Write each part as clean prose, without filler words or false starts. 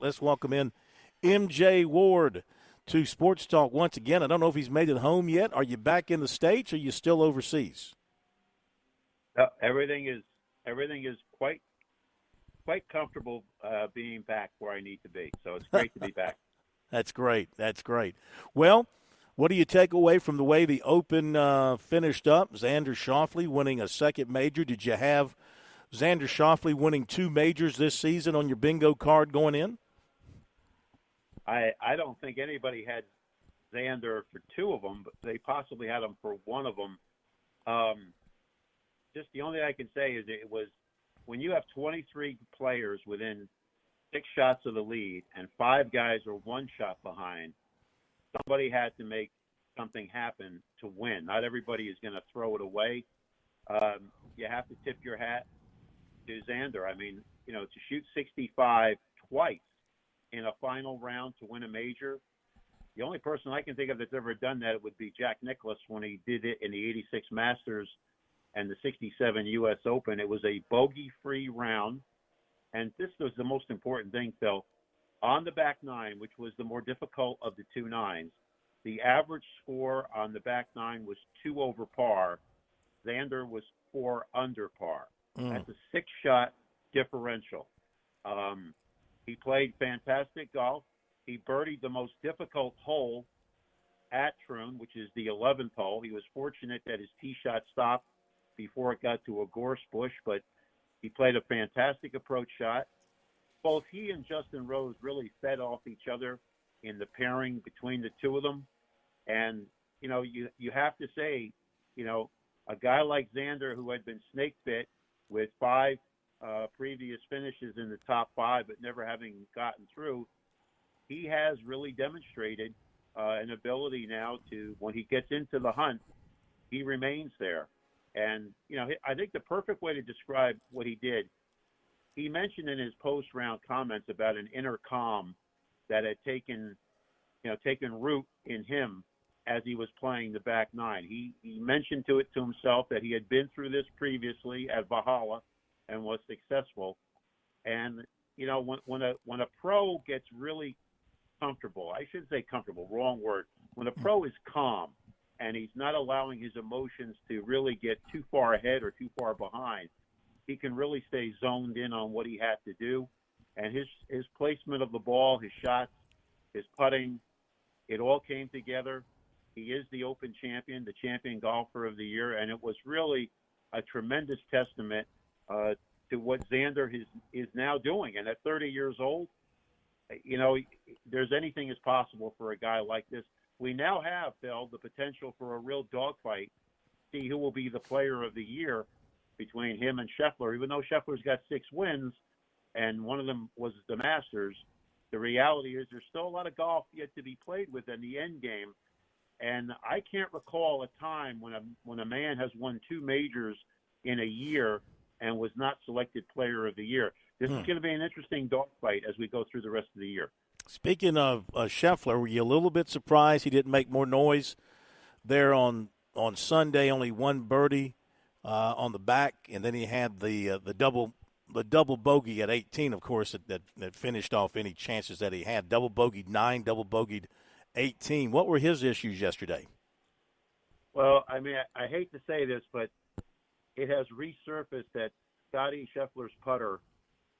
Let's welcome in MJ Ward to Sports Talk once again. I don't know if he's made it home yet. Are you back in the States or are you still overseas? Everything is quite comfortable being back where I need to be. So it's great to be back. That's great. That's great. Well, what do you take away from the way the Open finished up? Xander Schauffele winning a second major. Did you have Xander Schauffele winning 2 majors this season on your bingo card going in? I don't think anybody had Xander for 2 of them, but they possibly had him for 1 of them. Just the only thing I can say is it was when you have 23 players within 6 shots of the lead and 5 guys are 1 shot behind, somebody had to make something happen to win. Not everybody is going to throw it away. You have to tip your hat to Xander. I mean, to shoot 65 twice in a final round to win a major, the only person I can think of that's ever done that would be Jack Nicklaus when he did it in the 86 Masters and the 67 U.S. Open. It was a bogey-free round, and this was the most important thing, Phil. On the back 9, which was the more difficult of the 2 nines, the average score on the back 9 was 2 over par. Xander was 4 under par. That's a 6-shot differential. He played fantastic golf. He birdied the most difficult hole at Troon, which is the 11th hole. He was fortunate that his tee shot stopped before it got to a gorse bush, but he played a fantastic approach shot. Both he and Justin Rose really fed off each other in the pairing between the 2 of them. And, you have to say, a guy like Xander, who had been snake bit with 5 previous finishes in the top 5 but never having gotten through, he has really demonstrated an ability now to, when he gets into the hunt, he remains there. And, I think the perfect way to describe what he did, he mentioned in his post-round comments about an inner calm that had taken root in him as he was playing the back 9. He mentioned to himself that he had been through this previously at Valhalla and was successful. And, when a pro gets really comfortable, I shouldn't say comfortable, wrong word. When a pro is calm and he's not allowing his emotions to really get too far ahead or too far behind, he can really stay zoned in on what he had to do. And his placement of the ball, his shots, his putting, it all came together. He is the Open champion, the champion golfer of the year, and it was really a tremendous testament to what Xander is now doing. And at 30 years old, there's anything is possible for a guy like this. We now have, Phil, the potential for a real dogfight. See who will be the player of the year between him and Scheffler. Even though Scheffler's got 6 wins, and one of them was the Masters, the reality is there's still a lot of golf yet to be played with in the end game. And I can't recall a time when a man has won 2 majors in a year and was not selected player of the year. This is going to be an interesting dogfight as we go through the rest of the year. Speaking of Scheffler, were you a little bit surprised he didn't make more noise there on Sunday? Only 1 birdie on the back, and then he had the double bogey at 18, of course, that finished off any chances that he had. Double bogeyed 9, double bogeyed 18. What were his issues yesterday? Well, I mean, I hate to say this, but it has resurfaced that Scottie Scheffler's putter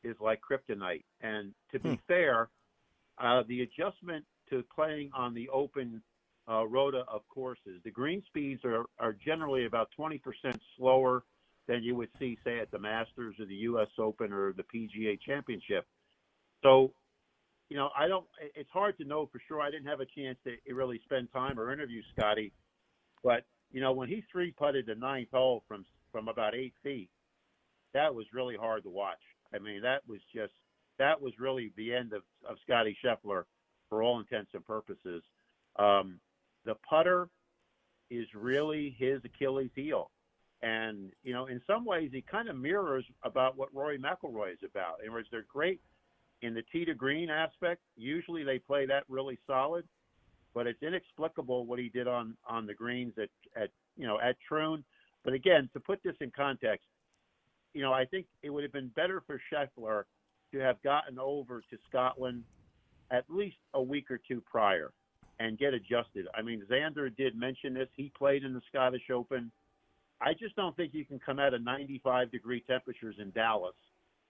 is like kryptonite. And to be fair, the adjustment to playing on the open rota of courses, the green speeds are generally about 20% slower than you would see, say, at the Masters or the U.S. Open or the PGA Championship. So, it's hard to know for sure. I didn't have a chance to really spend time or interview Scottie. But, when he 3-putted the 9th hole from about 8 feet, that was really hard to watch. I mean, that was really the end of Scottie Scheffler for all intents and purposes. The putter is really his Achilles heel. And, in some ways, he kind of mirrors about what Rory McIlroy is about. In other words, they're great in the tee to green aspect. Usually they play that really solid, but it's inexplicable what he did on the greens at Troon. But again, to put this in context, I think it would have been better for Scheffler to have gotten over to Scotland at least a week or two prior and get adjusted. I mean, Xander did mention this. He played in the Scottish Open. I just don't think you can come out of 95-degree temperatures in Dallas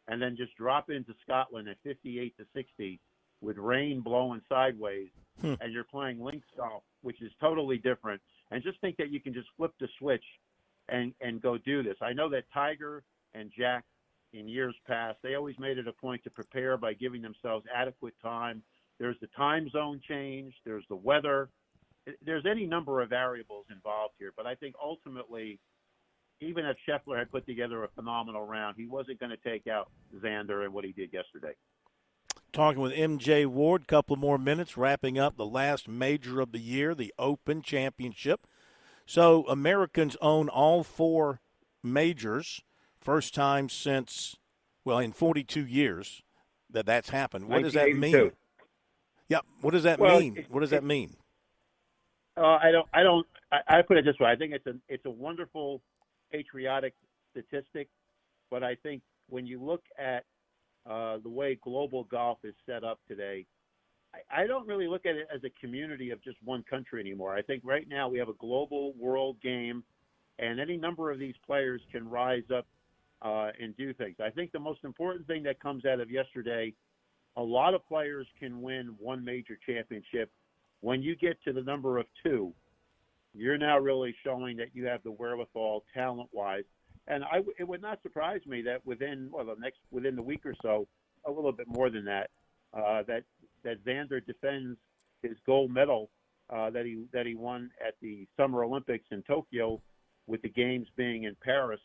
and then just drop into Scotland at 58 to 60 with rain blowing sideways, and you're playing links golf, which is totally different, and just think that you can just flip the switch and go do this. I know that Tiger and Jack, in years past, they always made it a point to prepare by giving themselves adequate time. There's the time zone change. There's the weather. There's any number of variables involved here. But I think ultimately, even if Scheffler had put together a phenomenal round, he wasn't going to take out Xander and what he did yesterday. Talking with MJ Ward, couple more minutes, wrapping up the last major of the year, the Open Championship. So Americans own all 4 majors. First time since, well, in 42 years that's happened. What does that mean? Yeah, what does that mean? What does that mean? I put it this way. I think it's a wonderful patriotic statistic, but I think when you look at the way global golf is set up today, I don't really look at it as a community of just one country anymore. I think right now we have a global world game, and any number of these players can rise up and do things. I think the most important thing that comes out of yesterday, a lot of players can win one major championship. When you get to the number of 2, you're now really showing that you have the wherewithal talent-wise. And it would not surprise me that within the week or so, a little bit more than that, that Xander defends his gold medal that he won at the Summer Olympics in Tokyo, with the games being in Paris.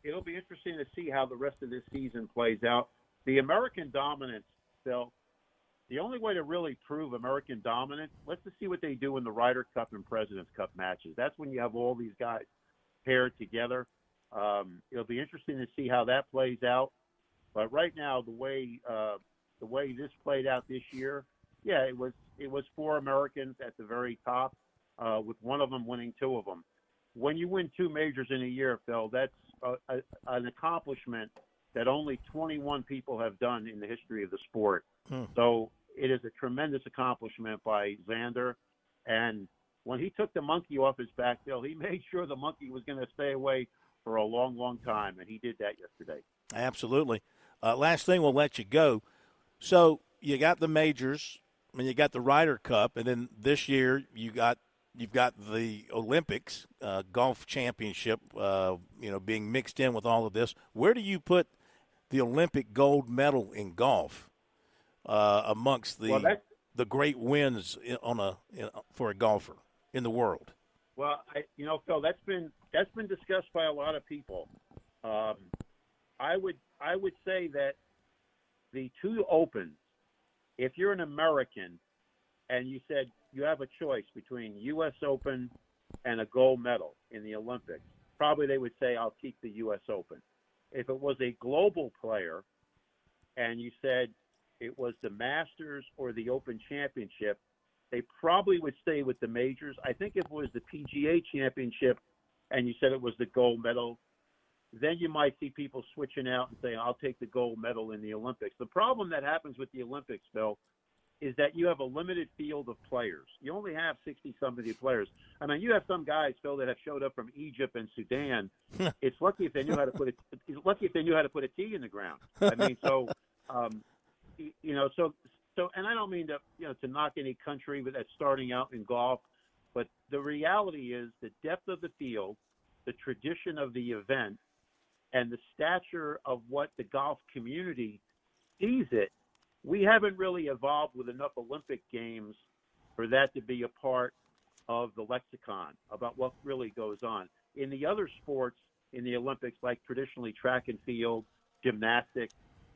It'll be interesting to see how the rest of this season plays out. The American dominance, Phil, the only way to really prove American dominance, let's just see what they do in the Ryder Cup and President's Cup matches. That's when you have all these guys paired together. It'll be interesting to see how that plays out. But right now, the way this played out this year, yeah, it was 4 Americans at the very top, with one of them winning 2 of them. When you win 2 majors in a year, Phil, that's an accomplishment that only 21 people have done in the history of the sport. So it is a tremendous accomplishment by Xander. And when he took the monkey off his back, Phil, he made sure the monkey was going to stay away for a long, long time, and he did that yesterday. Absolutely. Last thing, we'll let you go. So you got the majors, and you got the Ryder Cup, and then this year you've got the Olympics, golf championship, being mixed in with all of this. Where do you put the Olympic gold medal in golf amongst the great wins for a golfer in the world? Well, Phil, that's been discussed by a lot of people. I would say that the 2 Opens, if you're an American and you said you have a choice between U.S. Open and a gold medal in the Olympics, probably they would say, I'll keep the U.S. Open. If it was a global player and you said it was the Masters or the Open Championship, they probably would stay with the majors. I think if it was the PGA Championship and you said it was the gold medal, then you might see people switching out and saying, I'll take the gold medal in the Olympics. The problem that happens with the Olympics, Phil, is that you have a limited field of players. You only have 60-somebody players. I mean, you have some guys, Phil, that have showed up from Egypt and Sudan. It's lucky if they knew how to put a tee in the ground. I mean, so and I don't mean to knock any country that's starting out in golf, but the reality is the depth of the field, the tradition of the event, and the stature of what the golf community sees it. We haven't really evolved with enough Olympic games for that to be a part of the lexicon about what really goes on. In the other sports in the Olympics, like traditionally track and field, gymnastics,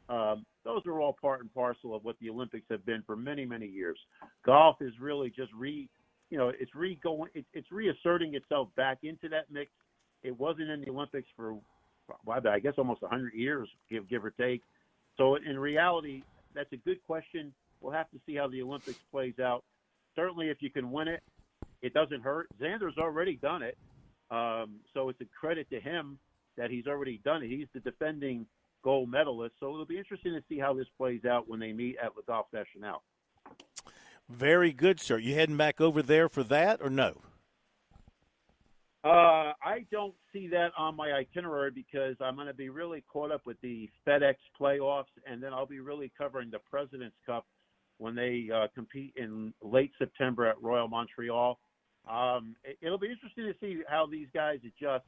those are all part and parcel of what the Olympics have been for many, many years. Golf is really just it's reasserting itself back into that mix. It wasn't in the Olympics for, I guess, almost 100 years, give or take. So in reality, that's a good question. We'll have to see how the Olympics plays out. Certainly, if you can win it, it doesn't hurt. Xander's already done it, so it's a credit to him that he's already done it. He's the defending gold medalists. So it'll be interesting to see how this plays out when they meet at Le Golf National. Very good, sir. You heading back over there for that or no? I don't see that on my itinerary because I'm going to be really caught up with the FedEx playoffs, and then I'll be really covering the President's Cup when they compete in late September at Royal Montreal. It'll be interesting to see how these guys adjust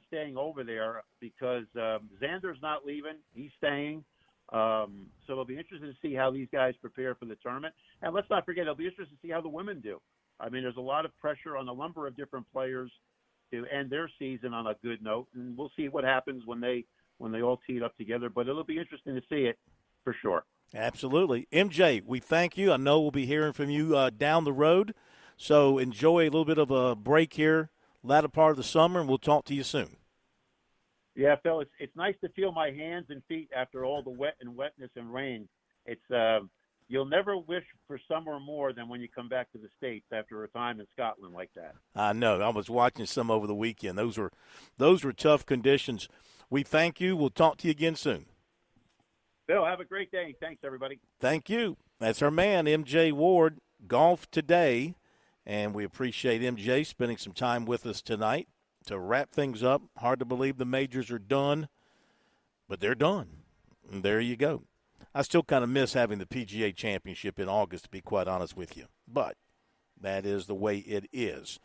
staying over there because Xander's not leaving. He's staying. So it'll be interesting to see how these guys prepare for the tournament. And let's not forget, it'll be interesting to see how the women do. I mean, there's a lot of pressure on a number of different players to end their season on a good note, and we'll see what happens when they all tee it up together. But it'll be interesting to see it for sure. Absolutely. MJ, we thank you. I know we'll be hearing from you down the road. So enjoy a little bit of a break here, latter part of the summer, and we'll talk to you soon. Yeah, Phil, it's nice to feel my hands and feet after all the wetness and rain. It's you'll never wish for summer more than when you come back to the States after a time in Scotland like that. I know. I was watching some over the weekend. Those were tough conditions. We thank you. We'll talk to you again soon. Phil, have a great day. Thanks, everybody. Thank you. That's our man, MJ Ward, Golf Today, and we appreciate MJ spending some time with us tonight to wrap things up. Hard to believe the majors are done, but they're done. And there you go. I still kind of miss having the PGA Championship in August, to be quite honest with you. But that is the way it is.